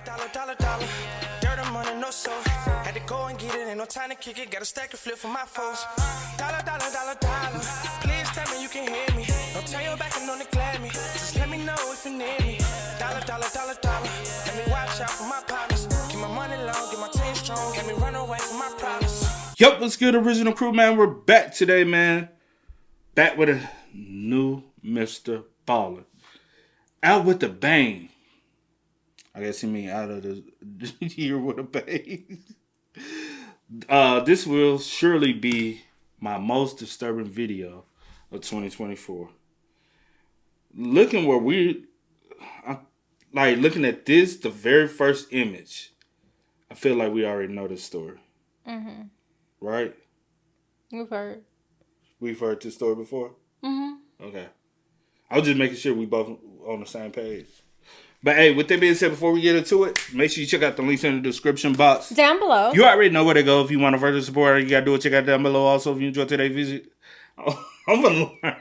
Dollar. Dirt and money, no soul. Had to go and get it, ain't no time to kick it. Got a stack of flip for my foes. Dollar. Please tell me you can hear me. Don't turn your back and don't neglect me. Just let me know if you need me. Dollar. Let me watch out for my partners. Keep my money long, get my team strong. Let me run away from my problems. Yup, what's good, original crew, man? We're back today, man. Back with a new Mr. Ballen. Out with the bang. I guess he mean out of the year with a bang. This will surely be my most disturbing video of 2024. Looking at this, the very first image, I feel like we already know this story. Mm-hmm. Right? We've heard this story before? Mm-hmm. Okay. I was just making sure we both on the same page. But hey, with that being said, before we get into it, make sure you check out the links in the description box. Down below. You already know where to go if you want to further support. You got to do it. Check out down below. Also, if you enjoyed today's visit, I'm going to learn.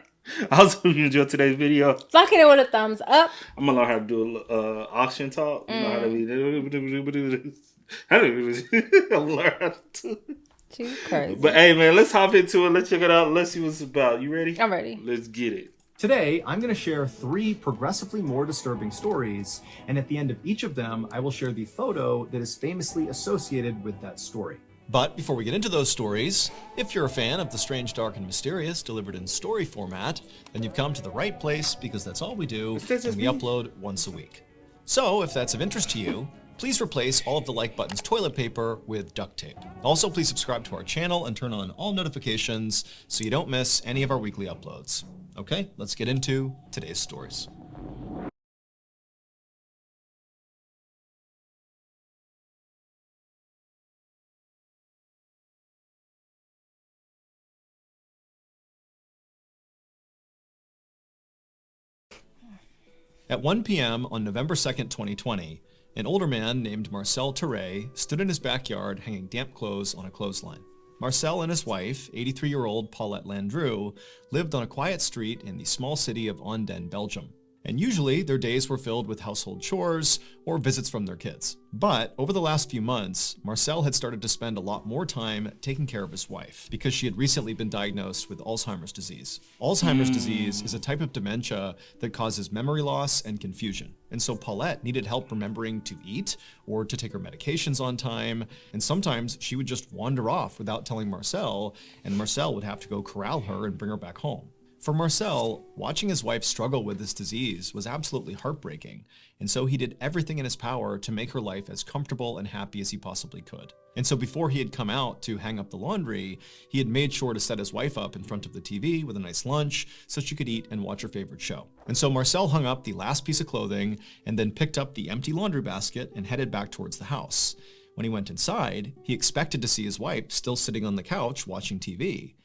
Also, if you enjoyed today's video, lock it in with a thumbs up. I'm going to learn how to do auction talk. You know how to be. I'm learn how to do it. Too crazy. But hey, man, let's hop into it. Let's check it out. Let's see what it's about. You ready? I'm ready. Let's get it. Today, I'm going to share 3 progressively more disturbing stories, and at the end of each of them, I will share the photo that is famously associated with that story. But before we get into those stories, if you're a fan of the strange, dark, and mysterious delivered in story format, then you've come to the right place because that's all we do, and we upload once a week. So if that's of interest to you, please replace all of the like button's toilet paper with duct tape. Also, please subscribe to our channel and turn on all notifications so you don't miss any of our weekly uploads. Okay, let's get into today's stories. At 1 p.m. on November 2nd, 2020, an older man named Marcel Terray stood in his backyard hanging damp clothes on a clothesline. Marcel and his wife, 83-year-old Paulette Landru, lived on a quiet street in the small city of Anden, Belgium. And usually, their days were filled with household chores or visits from their kids. But over the last few months, Marcel had started to spend a lot more time taking care of his wife because she had recently been diagnosed with Alzheimer's disease. Alzheimer's disease is a type of dementia that causes memory loss and confusion. And so Paulette needed help remembering to eat or to take her medications on time. And sometimes she would just wander off without telling Marcel, and Marcel would have to go corral her and bring her back home. For Marcel, watching his wife struggle with this disease was absolutely heartbreaking, and so he did everything in his power to make her life as comfortable and happy as he possibly could. And so before he had come out to hang up the laundry, he had made sure to set his wife up in front of the TV with a nice lunch so she could eat and watch her favorite show. And so Marcel hung up the last piece of clothing and then picked up the empty laundry basket and headed back towards the house. When he went inside, he expected to see his wife still sitting on the couch watching TV.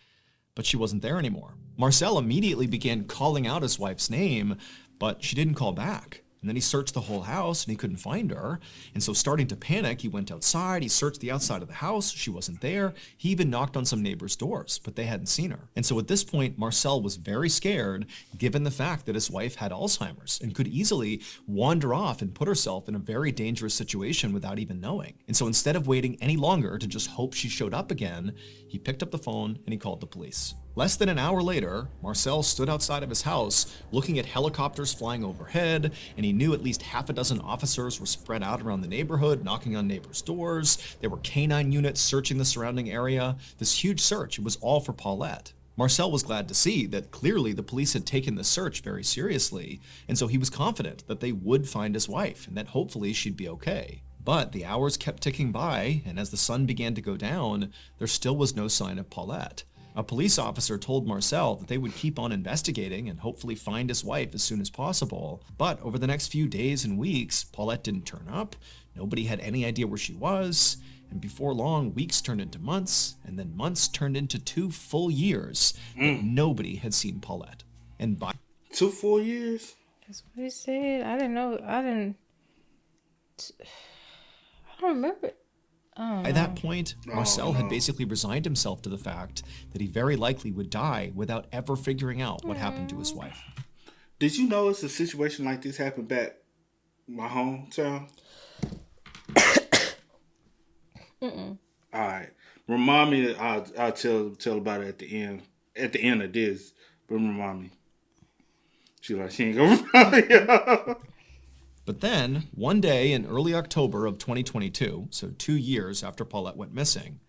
But she wasn't there anymore. Marcel immediately began calling out his wife's name, but she didn't call back. And then he searched the whole house and he couldn't find her. And so starting to panic, he went outside, he searched the outside of the house, she wasn't there. He even knocked on some neighbors' doors, but they hadn't seen her. And so at this point, Marcel was very scared, given the fact that his wife had Alzheimer's and could easily wander off and put herself in a very dangerous situation without even knowing. And so instead of waiting any longer to just hope she showed up again, he picked up the phone and he called the police. Less than an hour later, Marcel stood outside of his house looking at helicopters flying overhead, and he knew at least half a dozen officers were spread out around the neighborhood, knocking on neighbors' doors. There were canine units searching the surrounding area. This huge search, it was all for Paulette. Marcel was glad to see that clearly the police had taken the search very seriously, and so he was confident that they would find his wife and that hopefully she'd be okay. But the hours kept ticking by, and as the sun began to go down, there still was no sign of Paulette. A police officer told Marcel that they would keep on investigating and hopefully find his wife as soon as possible. But over the next few days and weeks, Paulette didn't turn up, nobody had any idea where she was, and before long, weeks turned into months, and then months turned into 2 full years that nobody had seen Paulette. And by 2 full years? That's what he said. I don't remember it. By that point, Marcel had basically resigned himself to the fact that he very likely would die without ever figuring out what happened to his wife. Did you notice a situation like this happened back in my hometown? Mm-mm. All right. Remind me. I'll tell about it at the end. At the end of this, but remind me. She ain't gonna remind me. But then, one day in early October of 2022, so 2 years after Paulette went missing,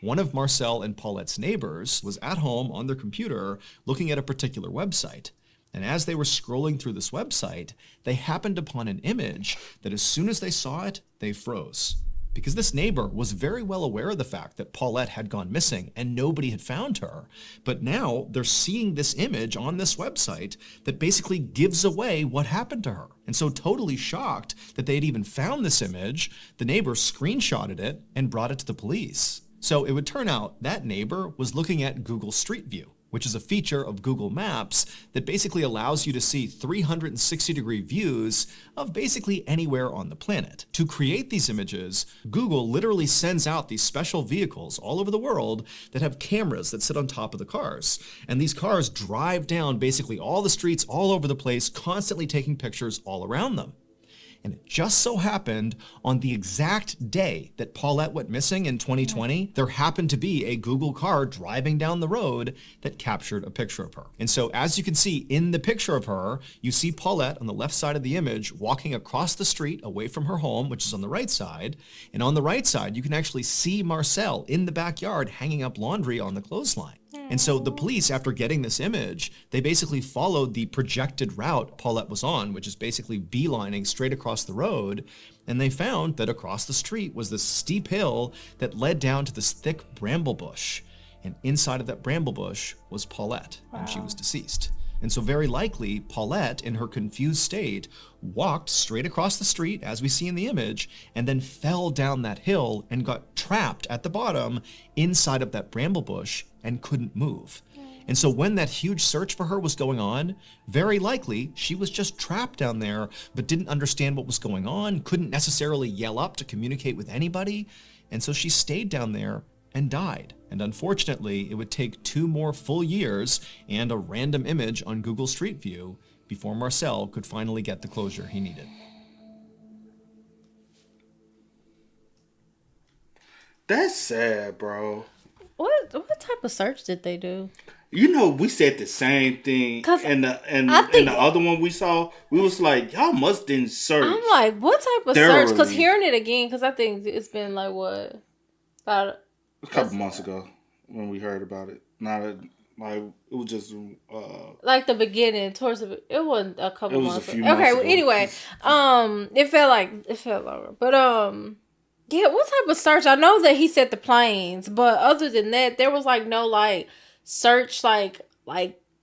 one of Marcel and Paulette's neighbors was at home on their computer looking at a particular website. And as they were scrolling through this website, they happened upon an image that as soon as they saw it, they froze. Because this neighbor was very well aware of the fact that Paulette had gone missing and nobody had found her. But now they're seeing this image on this website that basically gives away what happened to her. And so totally shocked that they had even found this image, the neighbor screenshotted it and brought it to the police. So it would turn out that neighbor was looking at Google Street View, which is a feature of Google Maps that basically allows you to see 360-degree views of basically anywhere on the planet. To create these images, Google literally sends out these special vehicles all over the world that have cameras that sit on top of the cars. And these cars drive down basically all the streets all over the place, constantly taking pictures all around them. And it just so happened on the exact day that Paulette went missing in 2020, there happened to be a Google car driving down the road that captured a picture of her. And so as you can see in the picture of her, you see Paulette on the left side of the image walking across the street away from her home, which is on the right side. And on the right side, you can actually see Marcel in the backyard hanging up laundry on the clothesline. And so the police, after getting this image, they basically followed the projected route Paulette was on, which is basically beelining straight across the road. And they found that across the street was this steep hill that led down to this thick bramble bush. And inside of that bramble bush was Paulette, and she was deceased. And so very likely, Paulette, in her confused state, walked straight across the street, as we see in the image, and then fell down that hill and got trapped at the bottom inside of that bramble bush and couldn't move. And so when that huge search for her was going on, very likely she was just trapped down there, but didn't understand what was going on, couldn't necessarily yell up to communicate with anybody. And so she stayed down there and died. And unfortunately, it would take 2 more full years and a random image on Google Street View before Marcel could finally get the closure he needed. That's sad, bro. What type of search did they do? You know, we said the same thing, 'Cause and I the think- other one we saw, we was like, y'all must didn't search. I'm like, what type of search? Because thoroughly. hearing it again, because I think it's been like what, about A couple months ago when we heard about it. Like it was just like the beginning towards the, it wasn't a couple It was a months few ago. Okay, months well, ago. anyway, it felt longer, but yeah, what type of search? I know that he said the planes, but other than that, there was like no like search like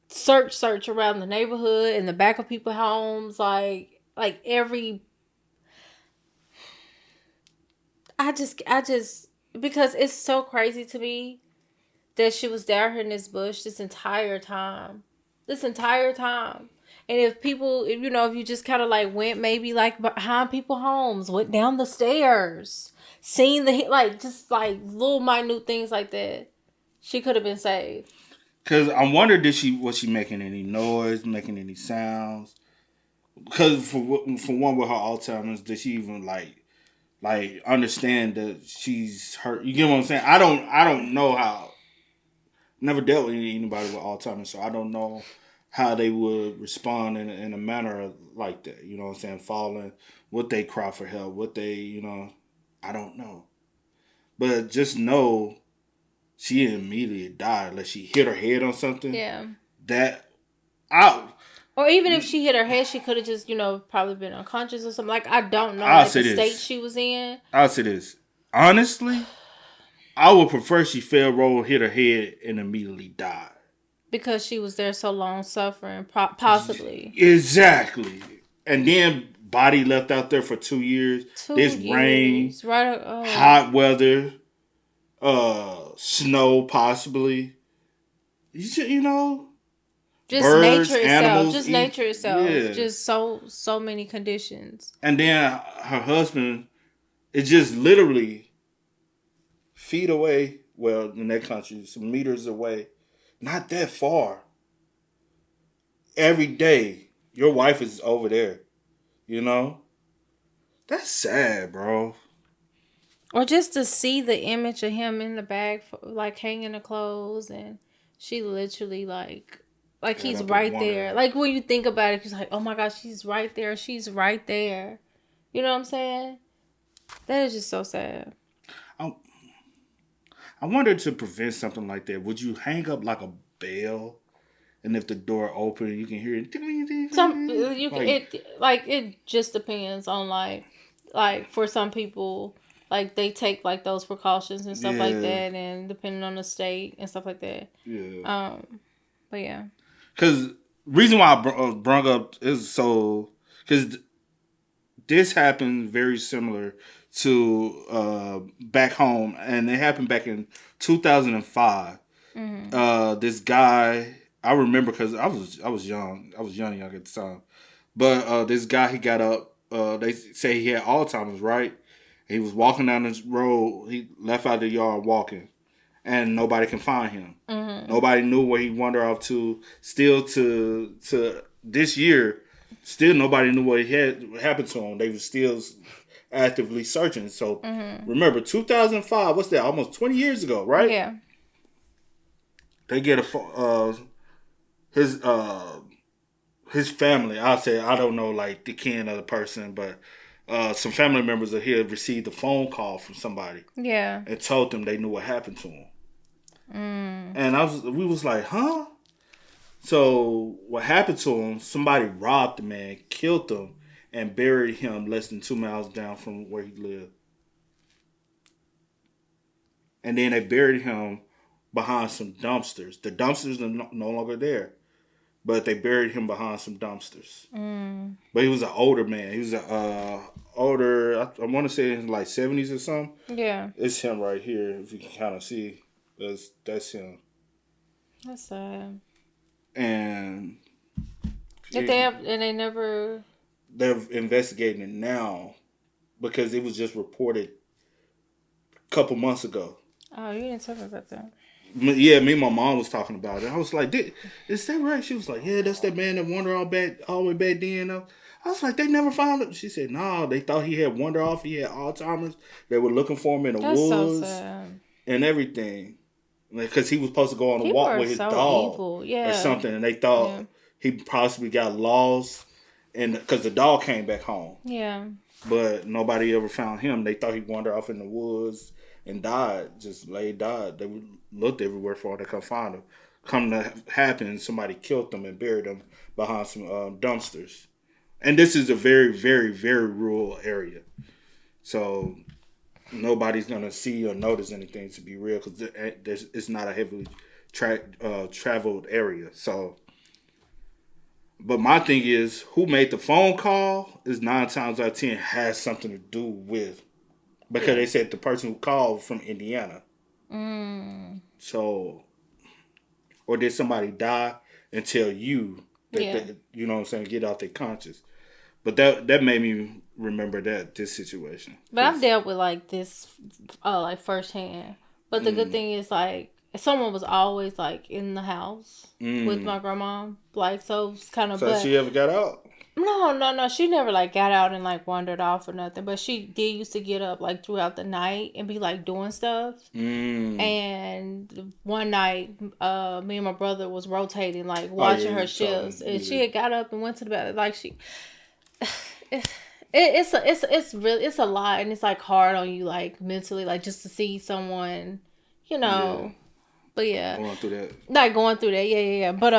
search around the neighborhood in the back of people's homes, like every. I just because it's so crazy to me that she was down here in this bush this entire time. And if people, if you just kind of like went maybe like behind people's homes, went down the stairs, seen just like little minute things like that, she could have been saved. because I wonder was she making any noise, making any sounds? Because for one with her Alzheimer's, did she even like understand that she's hurt? You get what I'm saying? I don't know how. Never dealt with anybody with Alzheimer's, so I don't know how they would respond in a manner like that. You know what I'm saying? Falling, would they cry for help? Would they, I don't know. But just know she immediately died. Like she hit her head on something. Yeah. Or even if she hit her head, she could have just, probably been unconscious or something. Like, I don't know the state she was in. I'll say this. Honestly, I would prefer she fell, rolled, hit her head, and immediately died. Because she was there so long suffering, possibly. Exactly. And then body left out there for 2 years. There's rain, hot weather, snow possibly. Just birds, nature itself. animals, Just nature itself. yeah. Just so many conditions. And then her husband is just literally feet away. Well, in that country, some meters away. Not that far. Every day, your wife is over there. That's sad, bro. Or just to see the image of him in the bag, like hanging the clothes, and she literally like he's up and right wandered. there. Like when you think about it, he's like, oh my gosh, she's right there. She's right there. You know what I'm saying? That is just so sad. I wonder, to prevent something like that, would you hang up like a bell, and if the door open, you can hear it? Some you can Like- it just depends on like for some people, like they take like those precautions and stuff like Yeah. that, and depending on the state and stuff like that. Yeah. But yeah. Because reason why I brung up is because this happened very similar to back home, and it happened back in 2005. This guy, I remember because I was young at the time, but this guy, he got up. They say he had Alzheimer's, right? He was walking down this road. He left out the yard walking, and nobody can find him. Nobody knew where he wandered off to. Still to this year, still nobody knew what happened to him. They were still actively searching. So remember, 2005. What's that? Almost 20 years ago, right? Yeah. They get his family. I'll say, I don't know like the kin of the person, but some family members of his received a phone call from somebody Yeah. and told them they knew what happened to him. And we was like, huh? So what happened to him? Somebody robbed the man, killed him, and buried him less than 2 miles down from where he lived. And then they buried him behind some dumpsters. The dumpsters are no longer there, but they buried him behind some dumpsters. But he was an older man. He was older. I want to say in like 70s or something. Yeah. It's him right here. If you can kind of see, that's him. That's sad. And They never. they're investigating it now because it was just reported a couple months ago. Oh, you didn't tell me about that. Yeah, me and my mom was talking about it. I was like, is that right? She was like, yeah, that's that man that wandered all the way back then. I was like, they never found him. She said, no, they thought he had wandered off. He had Alzheimer's. They were looking for him in the That's woods so sad. and everything. Because he was supposed to go on a People walk are with his so dog evil. Yeah. or something. And they thought he possibly got lost, and because the dog came back home. Yeah. But nobody ever found him. They thought he wandered off in the woods and died. They looked everywhere for him. They couldn't find him. Come to happen, somebody killed him and buried him behind some dumpsters. And this is a very, very, very rural area. So nobody's going to see or notice anything, to be real, because it's not a heavily traveled area. So, but my thing is, who made the phone call is 9 times out of 10 has something to do with, because they said the person who called from Indiana. So, or did somebody die and tell you that they, you know what I'm saying, get out their conscience. But that made me remember this situation. But I've dealt with like this, like firsthand. But the good thing is like someone was always like in the house with my grandma. Like so, it's kind of. So she ever got out? No. She never like got out and like wandered off or nothing. But she did used to get up like throughout the night and be like doing stuff. And one night, me and my brother was rotating, like watching her shifts, and she had got up and went to the bed. Like she. It's really a lot, and it's like hard on you, like mentally, like just to see someone, you know. Yeah. But yeah, going through that. Not going through that, yeah. But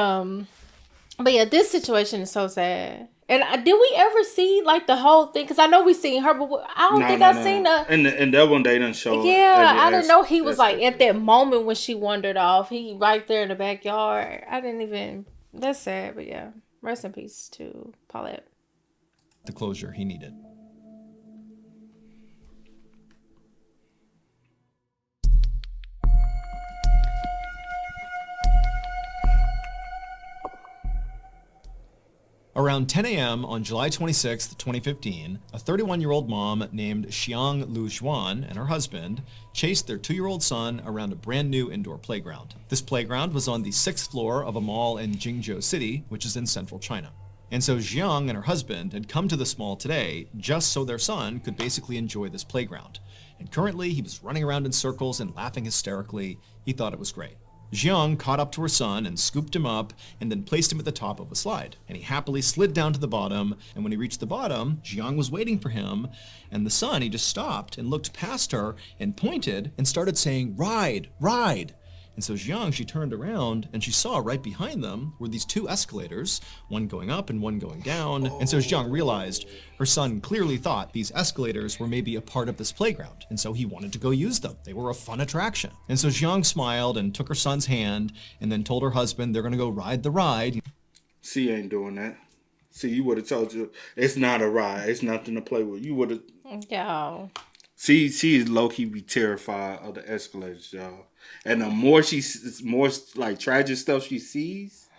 yeah, this situation is so sad. And did we ever see like the whole thing? Because I know we seen her, but I don't think I seen her. And that one day didn't show. Yeah, I didn't know he was like at that moment when she wandered off. He right there in the backyard. I didn't even. That's sad, but yeah, rest in peace to Paulette. The closure he needed. Around 10 a.m. on July 26, 2015, a 31-year-old mom named Xiang Lu Xuan and her husband chased their 2-year-old son around a brand new indoor playground. This playground was on the 6th floor of a mall in Jingzhou City, which is in central China. And so Jiang and her husband had come to this mall today just so their son could basically enjoy this playground. And currently he was running around in circles and laughing hysterically. He thought it was great. Jiang caught up to her son and scooped him up and then placed him at the top of a slide. And he happily slid down to the bottom, and when he reached the bottom, Jiang was waiting for him, and the son, he just stopped and looked past her and pointed and started saying, "Ride, ride." And so Jiang, she turned around and she saw right behind them were these two escalators, one going up and one going down. And so Jiang realized her son clearly thought these escalators were maybe a part of this playground. And so he wanted to go use them. They were a fun attraction. And so Jiang smiled and took her son's hand and then told her husband they're going to go ride the ride. Cee ain't doing that. See, you would have told you it's not a ride. It's nothing to play with. You would have. Yo. Cee is low-key be terrified of the escalators, y'all. And the more more like tragic stuff she sees,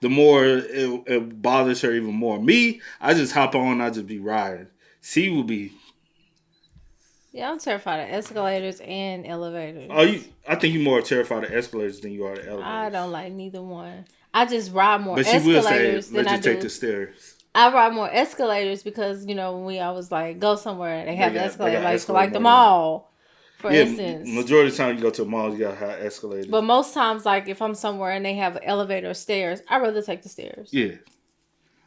the more it bothers her even more. Me, I just hop on, I just be riding. Cee will be. Yeah, I'm terrified of escalators and elevators. I think you're more terrified of escalators than you are of elevators. I don't like neither one. I just ride more but she will say, escalators than let's I just do. take the stairs. I ride more escalators because, you know, when we always like go somewhere, they have escalators, like escalator like the mall, for instance. Majority of the time you go to a mall, you gotta have escalators. But most times, like if I'm somewhere and they have an elevator or stairs, I'd rather take the stairs. Yeah.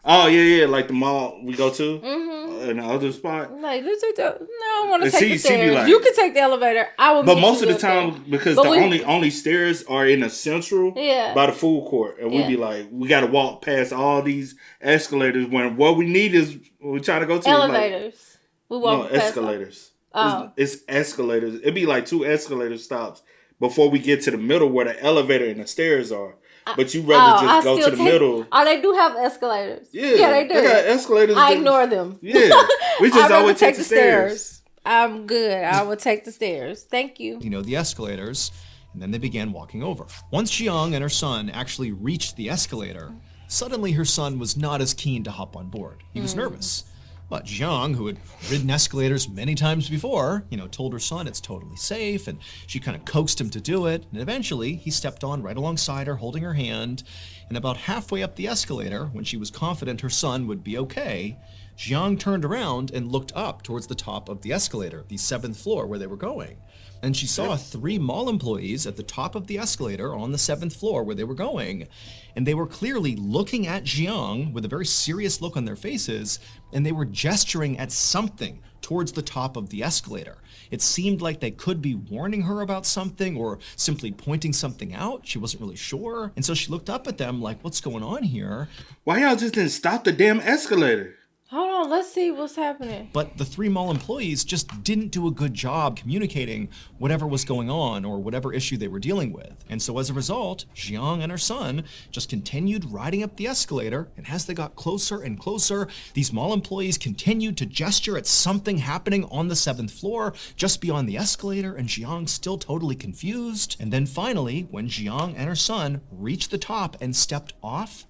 Oh yeah, like the mall we go to, in the other spot. Like, no, I want to And take the Cee be stairs. like- You can take the elevator. I will. But meet most you of the up there. time, because But the only stairs are in the central, Yeah. by the food court, and we Yeah. be like, we got to walk past all these escalators when what we need is we trying to go to elevators. We Is like, walk no, past escalators. Oh. It's escalators. It'd be like 2 escalator stops before we get to the middle where the elevator and the stairs are. But you rather just go to the middle. Oh, they do have escalators. Yeah, they do. They got escalators. I ignore them. Yeah, we just I'd rather always take the stairs. I'm good. I would take the stairs. Thank you. You know, the escalators, and then they began walking over. Once Jiang and her son actually reached the escalator, suddenly her son was not as keen to hop on board. He was nervous. But Jiang, who had ridden escalators many times before, told her son it's totally safe, and she kind of coaxed him to do it. And eventually, he stepped on right alongside her, holding her hand. And about halfway up the escalator, when she was confident her son would be okay, Jiang turned around and looked up towards the top of the escalator, the 7th floor where they were going. And she saw 3 mall employees at the top of the escalator on the 7th floor where they were going. And they were clearly looking at Jiang with a very serious look on their faces, and they were gesturing at something towards the top of the escalator. It seemed like they could be warning her about something or simply pointing something out. She wasn't really sure. And so she looked up at them like, what's going on here? Why y'all just didn't stop the damn escalator? Hold on. Let's see what's happening. But the 3 mall employees just didn't do a good job communicating whatever was going on or whatever issue they were dealing with. And so as a result, Jiang and her son just continued riding up the escalator, and as they got closer and closer, these mall employees continued to gesture at something happening on the 7th floor just beyond the escalator, and Jiang still totally confused. And then finally, when Jiang and her son reached the top and stepped off,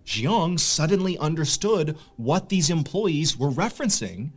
Jiang suddenly understood what these employees were referencing,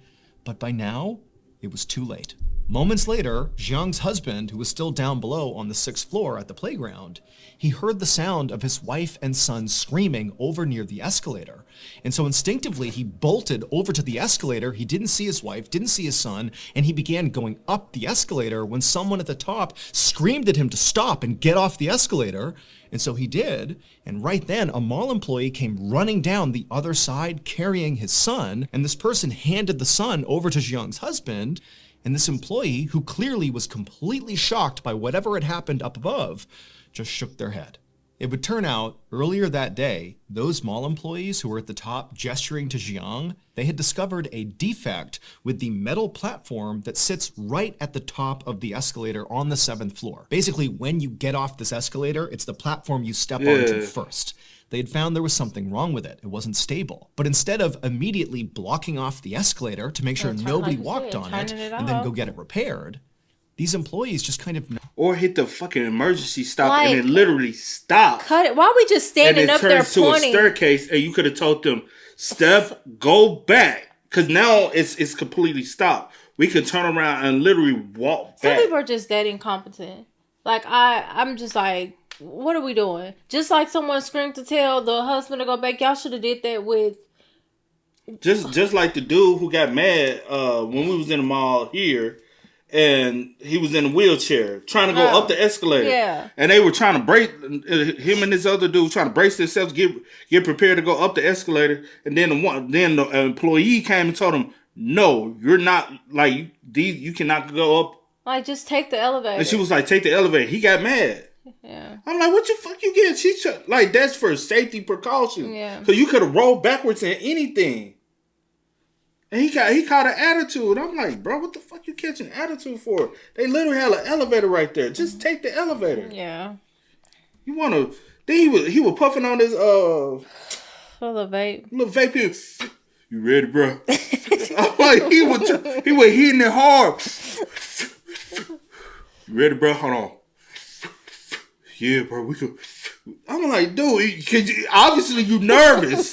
but by now, it was too late. Moments later, Jiang's husband, who was still down below on the 6th floor at the playground, he heard the sound of his wife and son screaming over near the escalator. And so instinctively, he bolted over to the escalator. He didn't see his wife, didn't see his son, and he began going up the escalator when someone at the top screamed at him to stop and get off the escalator. And so he did, and right then a mall employee came running down the other side carrying his son, and this person handed the son over to Jiang's husband, and this employee, who clearly was completely shocked by whatever had happened up above, just shook their head. It would turn out, earlier that day, those mall employees who were at the top gesturing to Jiang, they had discovered a defect with the metal platform that sits right at the top of the escalator on the 7th floor. Basically, when you get off this escalator, it's the platform you step onto first. They had found there was something wrong with it. It wasn't stable. But instead of immediately blocking off the escalator to make sure nobody walked on it and then go get it repaired, these employees just kind of... Or hit the fucking emergency stop and it literally stopped. Cut it. Why are we just standing up there And it turns to a pointing? staircase, and you could have told them, step, go back. Because now it's completely stopped. We could turn around and literally walk Some back. people are just that incompetent. Like, I'm just like, what are we doing? Just like someone screamed to tell the husband to go back. Y'all should have did that with Just like the dude who got mad when we was in the mall here, and he was in a wheelchair trying to go up the escalator. Yeah. And they were trying to break him and this other dude trying to brace themselves, get prepared to go up the escalator. And then the employee came and told him, "No, you're not like these. You cannot go up. Like, just take the elevator." And she was like, "Take the elevator." He got mad. Yeah. I'm like, "What the fuck you get?" She like, that's for safety precaution. Yeah. So you could have rolled backwards in anything. And he caught an attitude. I'm like, bro, what the fuck you catching attitude for? They literally had an elevator right there. Just take the elevator. Yeah. You wanna? Then he was puffing on his Little vape. little vape. You ready, bro? I'm like, he was hitting it hard. You ready, bro? Hold on. Yeah, bro, we could. I'm like, dude, obviously you nervous.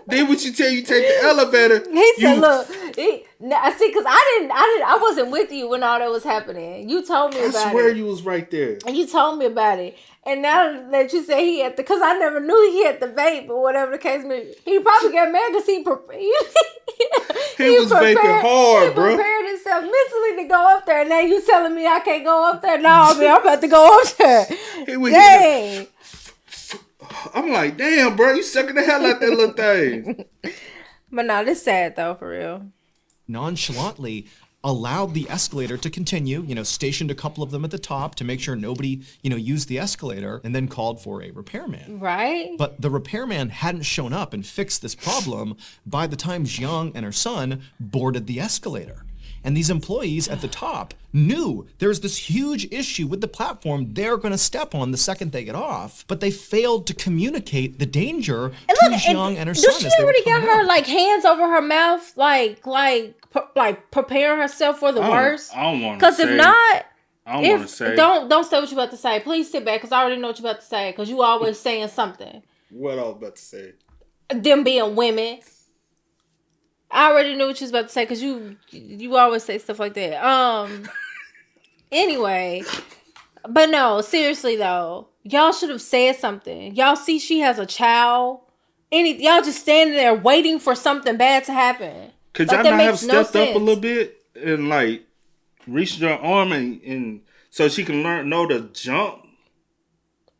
Then what you tell you take the elevator? He said, "Look, I see, because I wasn't with you when all that was happening. You told me about it. I swear you was right there. And you told me about it. And now that you say he had because I never knew he had the vape or whatever the case may be. He probably got mad because he was vaping hard, bro. He prepared himself mentally to go up there. And now you telling me I can't go up there? No, man, I'm about to go up there. Dang. I'm like, damn, bro, you sucking the hell out that little thing. But no, this sad though, for real. Nonchalantly allowed the escalator to continue, stationed a couple of them at the top to make sure nobody, used the escalator, and then called for a repairman. Right. But the repairman hadn't shown up and fixed this problem by the time Jiang and her son boarded the escalator. And these employees at the top knew there's this huge issue with the platform they're going to step on the second they get off, but they failed to communicate the danger to Jiang and her son. Does she already got her like hands over her mouth, like preparing herself for the worst? I don't want to. Because if not, I don't want to say. Don't say what you're about to say. Please sit back, because I already know what you're about to say. Because you always saying something. What I was about to say? Them being women. I already knew what you was about to say, because you always say stuff like that. Anyway, but no, seriously though, y'all should have said something. Y'all see she has a child. Y'all just standing there waiting for something bad to happen. Could y'all not have stepped up a little bit and like reached your arm and so she can know to jump?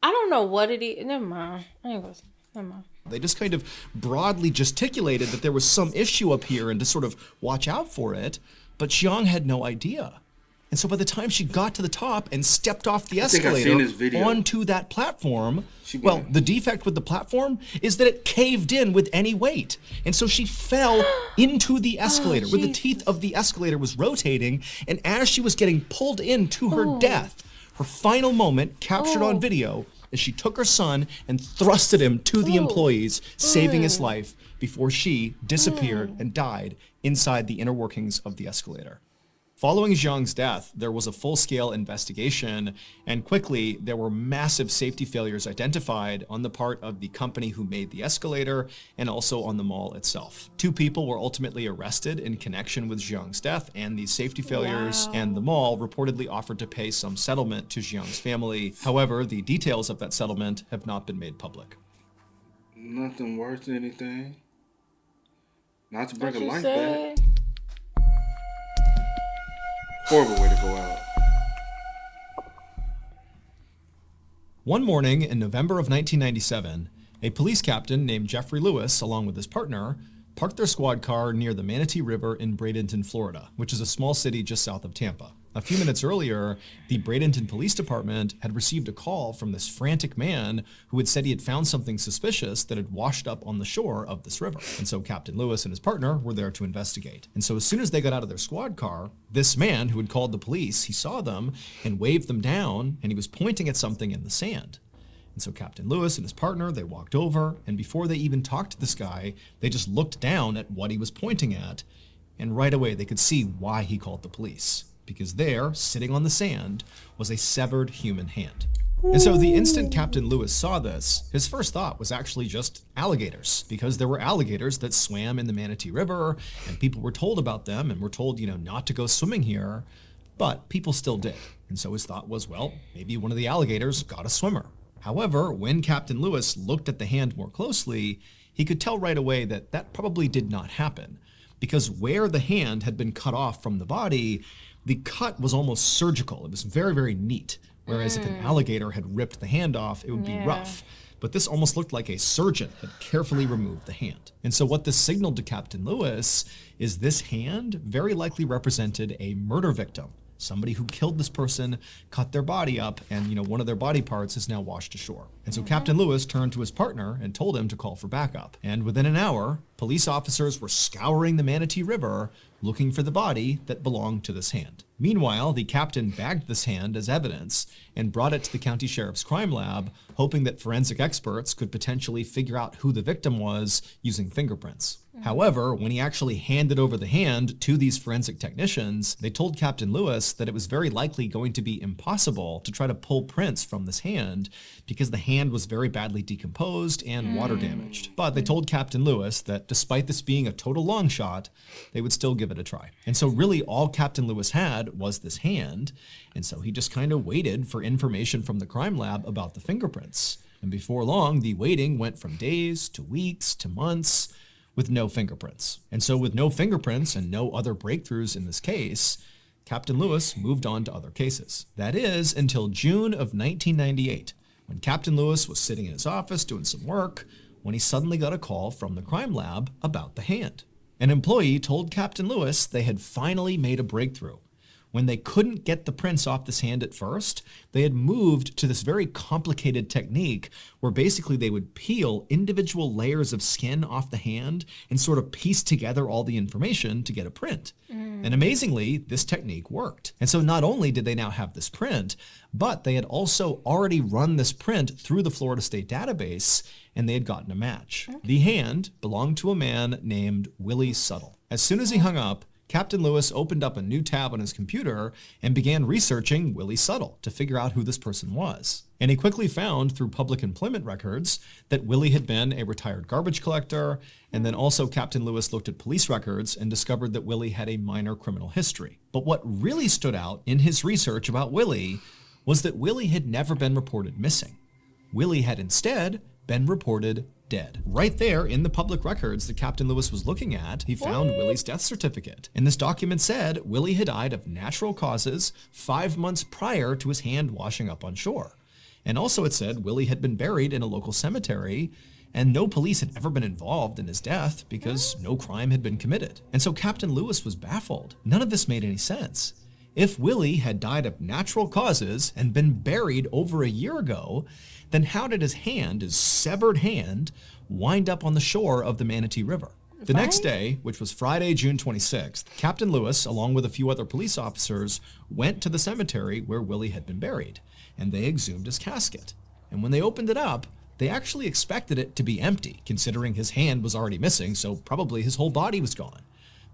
I don't know what it is. Never mind. Never mind. They just kind of broadly gesticulated that there was some issue up here and to sort of watch out for it, but Jiang had no idea. And so by the time she got to the top and stepped off the escalator onto that platform, the defect with the platform is that it caved in with any weight. And so she fell into the escalator where the teeth of the escalator was rotating, and as she was getting pulled into her death, her final moment captured on video as she took her son and thrusted him to the employees, saving his life before she disappeared and died inside the inner workings of the escalator. Following Jiang's death, there was a full-scale investigation, and quickly there were massive safety failures identified on the part of the company who made the escalator and also on the mall itself. 2 people were ultimately arrested in connection with Jiang's death and these safety failures, and the mall reportedly offered to pay some settlement to Jiang's family. However, the details of that settlement have not been made public. Nothing worth anything. Not to bring a life back. Horrible way to go out. One morning in November of 1997, a police captain named Jeffrey Lewis, along with his partner, parked their squad car near the Manatee River in Bradenton, Florida, which is a small city just south of Tampa. A few minutes earlier, the Bradenton Police Department had received a call from this frantic man who had said he had found something suspicious that had washed up on the shore of this river. And so Captain Lewis and his partner were there to investigate. And so as soon as they got out of their squad car, this man who had called the police, he saw them and waved them down, and he was pointing at something in the sand. And so Captain Lewis and his partner, they walked over, and before they even talked to this guy, they just looked down at what he was pointing at, and right away they could see why he called the police. Because there, sitting on the sand, was a severed human hand. And so the instant Captain Lewis saw this, his first thought was actually just alligators, because there were alligators that swam in the Manatee River, and people were told about them and were told, not to go swimming here, but people still did. And so his thought was, well, maybe one of the alligators got a swimmer. However, when Captain Lewis looked at the hand more closely, he could tell right away that that probably did not happen, because where the hand had been cut off from the body, the cut was almost surgical. It was very, very neat. Whereas if an alligator had ripped the hand off, it would be rough. But this almost looked like a surgeon had carefully removed the hand. And so what this signaled to Captain Lewis is this hand very likely represented a murder victim. Somebody who killed this person, cut their body up, and one of their body parts is now washed ashore. And so Captain Lewis turned to his partner and told him to call for backup. And within an hour, police officers were scouring the Manatee River looking for the body that belonged to this hand. Meanwhile, the captain bagged this hand as evidence and brought it to the county sheriff's crime lab, hoping that forensic experts could potentially figure out who the victim was using fingerprints. However, when he actually handed over the hand to these forensic technicians, they told Captain Lewis that it was very likely going to be impossible to try to pull prints from this hand because the hand was very badly decomposed and water damaged. But they told Captain Lewis that despite this being a total long shot, they would still give it a try. And so really all Captain Lewis had was this hand, and so he just kind of waited for information from the crime lab about the fingerprints. And before long, the waiting went from days to weeks to months, with no fingerprints. And so with no fingerprints and no other breakthroughs in this case, Captain Lewis moved on to other cases. That is until June of 1998, when Captain Lewis was sitting in his office doing some work, when he suddenly got a call from the crime lab about the hand. An employee told Captain Lewis they had finally made a breakthrough. When they couldn't get the prints off this hand at first, they had moved to this very complicated technique where basically they would peel individual layers of skin off the hand and sort of piece together all the information to get a print. And amazingly, this technique worked. And so not only did they now have this print, but they had also already run this print through the Florida State database, and they had gotten a match. The hand belonged to a man named Willie Suttle. As soon as he hung up, Captain Lewis opened up a new tab on his computer and began researching Willie Suttle to figure out who this person was. And he quickly found through public employment records that Willie had been a retired garbage collector, and then also Captain Lewis looked at police records and discovered that Willie had a minor criminal history. But what really stood out in his research about Willie was that Willie had never been reported missing. Willie had instead been reported dead. Right there in the public records that Captain Lewis was looking at, he found Willie's death certificate. And this document said Willie had died of natural causes 5 months prior to his hand washing up on shore. And also it said Willie had been buried in a local cemetery, and no police had ever been involved in his death because no crime had been committed. And so Captain Lewis was baffled. None of this made any sense. If Willie had died of natural causes and been buried over a year ago, then how did his hand, his severed hand, wind up on the shore of the Manatee River? The next day, which was Friday, June 26th, Captain Lewis, along with a few other police officers, went to the cemetery where Willie had been buried, and they exhumed his casket. And when they opened it up, they actually expected it to be empty, considering his hand was already missing, so probably his whole body was gone.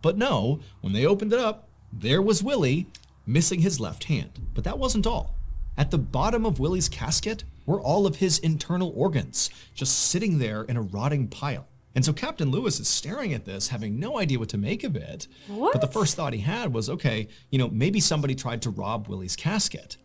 But no, when they opened it up, there was Willie, missing his left hand. But that wasn't all. At the bottom of Willie's casket were all of his internal organs, just sitting there in a rotting pile. And so Captain Lewis is staring at this, having no idea what to make of it. But the first thought he had was, okay, maybe somebody tried to rob Willie's casket.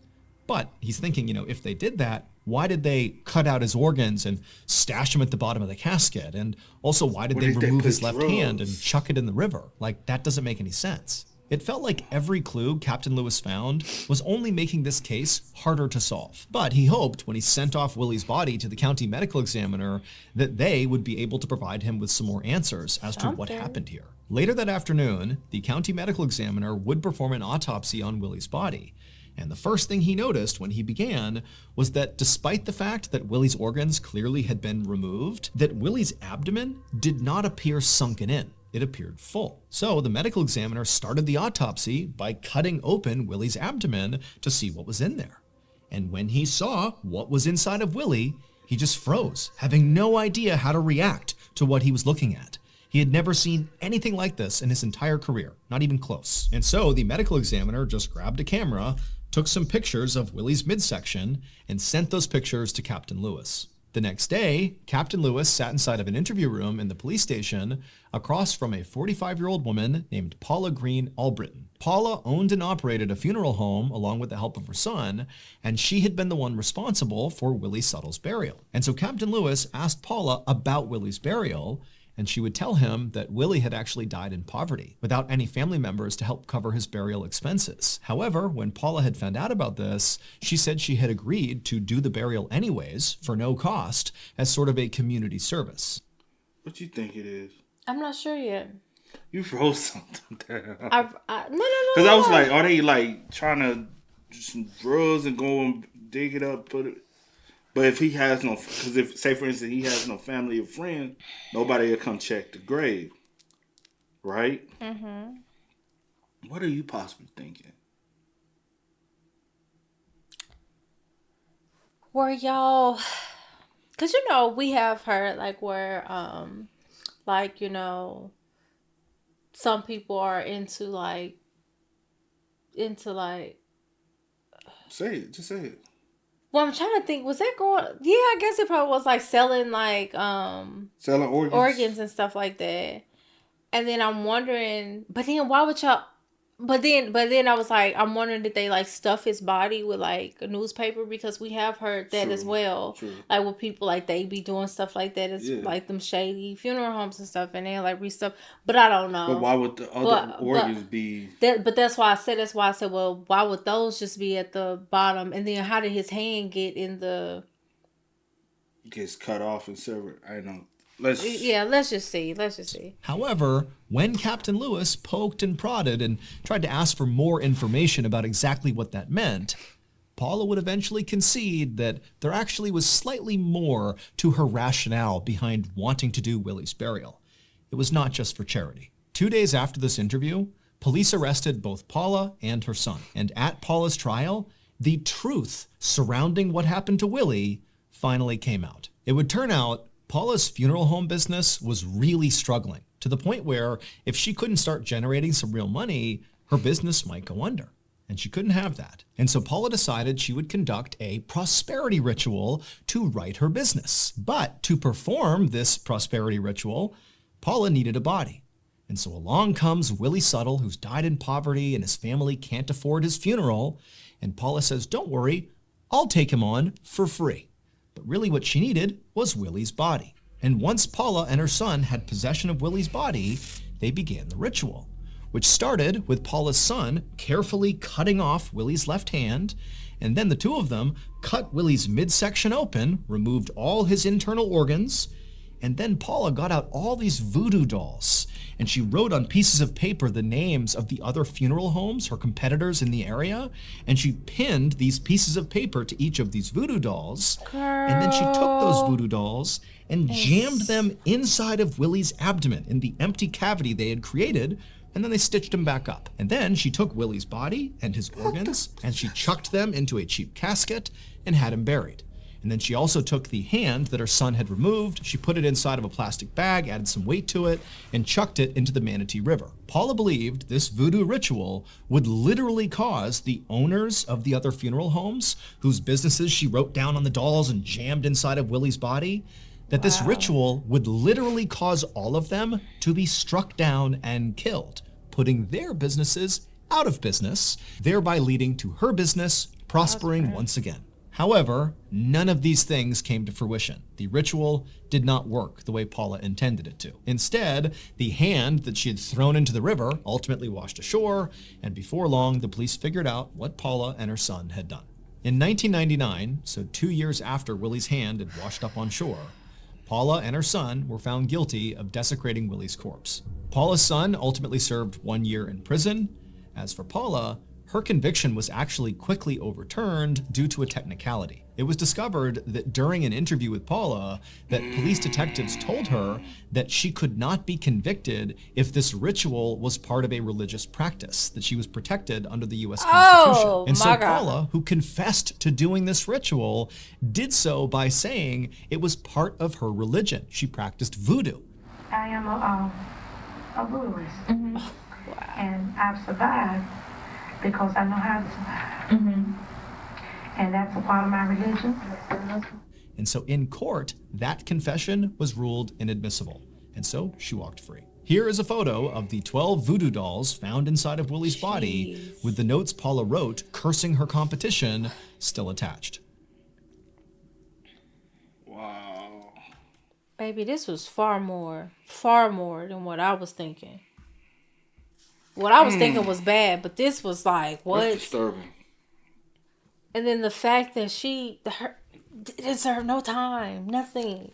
But he's thinking, if they did that, why did they cut out his organs and stash them at the bottom of the casket? And also, why did they remove his left hand and chuck it in the river? Like, that doesn't make any sense. It felt like every clue Captain Lewis found was only making this case harder to solve. But he hoped when he sent off Willie's body to the county medical examiner that they would be able to provide him with some more answers as to what happened here. Later that afternoon, the county medical examiner would perform an autopsy on Willie's body. And the first thing he noticed when he began was that despite the fact that Willie's organs clearly had been removed, that Willie's abdomen did not appear sunken in. It appeared full. So the medical examiner started the autopsy by cutting open Willie's abdomen to see what was in there. And when he saw what was inside of Willie, he just froze, having no idea how to react to what he was looking at. He had never seen anything like this in his entire career, not even close. And so the medical examiner just grabbed a camera, took some pictures of Willie's midsection, and sent those pictures to Captain Lewis. The next day, Captain Lewis sat inside of an interview room in the police station across from a 45-year-old woman named Paula Green Albritton. Paula owned and operated a funeral home along with the help of her son, and she had been the one responsible for Willie Suttle's burial. And so Captain Lewis asked Paula about Willie's burial, and she would tell him that Willie had actually died in poverty, without any family members to help cover his burial expenses. However, when Paula had found out about this, she said she had agreed to do the burial anyways, for no cost, as sort of a community service. What you think it is? I'm not sure yet. You wrote something down. No. Because I was like, are they like trying to do some drugs and go and dig it up, put it? But if he has no, because if, say for instance, he has no family or friend, nobody will come check the grave, right? Mm-hmm. What are you possibly thinking? Where y'all, because you know we have heard like where like you know some people are into like Say it, just say it. well, I'm trying to think, was that going, yeah, I guess it probably was like selling like Selling organs and stuff like that. And then I'm wondering, but then why would y'all, but then I was like, I'm wondering, did they like stuff his body with like a newspaper? Because we have heard that as well. True. Like with people, like they be doing stuff like that. It's like them shady funeral homes and stuff, and they like stuff. But I don't know. But why would the other organs be? But that's why I said, well, why would those just be at the bottom? And then how did his hand get in the? Gets cut off and severed. I know. Let's just see. However, when Captain Lewis poked and prodded and tried to ask for more information about exactly what that meant, Paula would eventually concede that there actually was slightly more to her rationale behind wanting to do Willie's burial. It was not just for charity. 2 days after this interview, police arrested both Paula and her son. And at Paula's trial, the truth surrounding what happened to Willie finally came out. It would turn out Paula's funeral home business was really struggling, to the point where if she couldn't start generating some real money, her business might go under. And she couldn't have that. And so Paula decided she would conduct a prosperity ritual to right her business. But to perform this prosperity ritual, Paula needed a body. And so along comes Willie Suttle, who's died in poverty and his family can't afford his funeral. And Paula says, don't worry, I'll take him on for free. But really what she needed was Willie's body. And once Paula and her son had possession of Willie's body, they began the ritual, which started with Paula's son carefully cutting off Willie's left hand, and then the two of them cut Willie's midsection open, removed all his internal organs, and then Paula got out all these voodoo dolls, and she wrote on pieces of paper the names of the other funeral homes, her competitors in the area, and she pinned these pieces of paper to each of these voodoo dolls. And then she took those voodoo dolls and jammed them inside of Willie's abdomen in the empty cavity they had created, and then they stitched him back up. And then she took Willie's body and his organs, and she chucked them into a cheap casket and had him buried. And then she also took the hand that her son had removed, she put it inside of a plastic bag, added some weight to it, and chucked it into the Manatee River. Paula believed this voodoo ritual would literally cause the owners of the other funeral homes, whose businesses she wrote down on the dolls and jammed inside of Willie's body, that this ritual would literally cause all of them to be struck down and killed, putting their businesses out of business, thereby leading to her business prospering once again. However, none of these things came to fruition. The ritual did not work the way Paula intended it to. Instead, the hand that she had thrown into the river ultimately washed ashore, and before long, the police figured out what Paula and her son had done. In 1999, so 2 years after Willie's hand had washed up on shore, Paula and her son were found guilty of desecrating Willie's corpse. Paula's son ultimately served 1 year in prison. As for Paula, her conviction was actually quickly overturned due to a technicality. It was discovered that during an interview with Paula, that police detectives told her that she could not be convicted if this ritual was part of a religious practice, that she was protected under the U.S. Constitution. And so Paula, who confessed to doing this ritual, did so by saying it was part of her religion. She practiced voodoo. I am a voodooist, and I've survived because I know how to survive. And that's a part of my religion. And so in court, that confession was ruled inadmissible. And so she walked free. Here is a photo of the 12 voodoo dolls found inside of Willie's body, with the notes Paula wrote cursing her competition still attached. Wow. Baby, this was far more than what I was thinking. What I was thinking was bad, but this was like, what? That's disturbing. And then the fact that her didn't serve no time, nothing.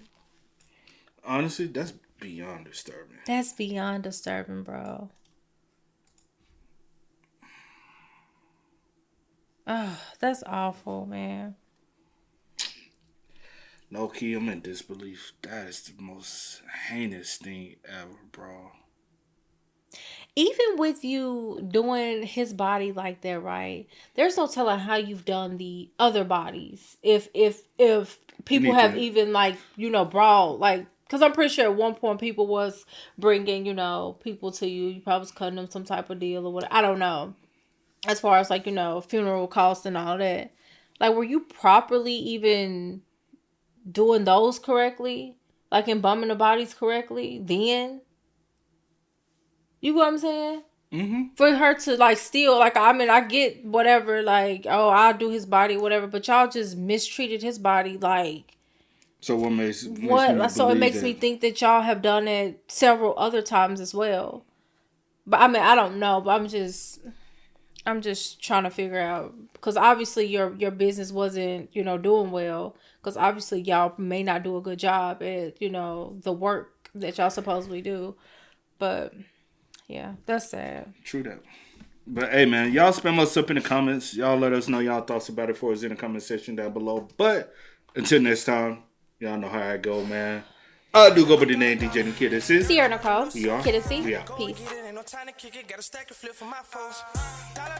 Honestly, that's beyond disturbing. That's beyond disturbing, bro. Oh, that's awful, man. No key, I'm in disbelief. That is the most heinous thing ever, bro. Even with you doing his body like that, right? There's no telling how you've done the other bodies. If people have even like, brought like, because I'm pretty sure at one point people was bringing, people to you. You probably was cutting them some type of deal or what. I don't know. As far as like, funeral costs and all that. Like, were you properly even doing those correctly? Like embalming the bodies correctly then? You know what I'm saying? Mm-hmm. For her to like steal, like, I mean, I get whatever, like, oh, I'll do his body, whatever, but y'all just mistreated his body, like. So what makes what? So it makes me think that y'all have done it several other times as well. But I mean, I don't know, but I'm just trying to figure out, because obviously your business wasn't, doing well, because obviously y'all may not do a good job at, the work that y'all supposedly do, but. Yeah, that's sad. True that. But hey, man, y'all spam us up in the comments. Y'all let us know y'all thoughts about it for us in the comment section down below. But until next time, y'all know how I go, man. I do go by the name DJ and Kid. This is Sierra Nicole. We are. Kid and C. We are. Peace. Ain't no time to kick it, got a stack of flip for my foes. Dollar,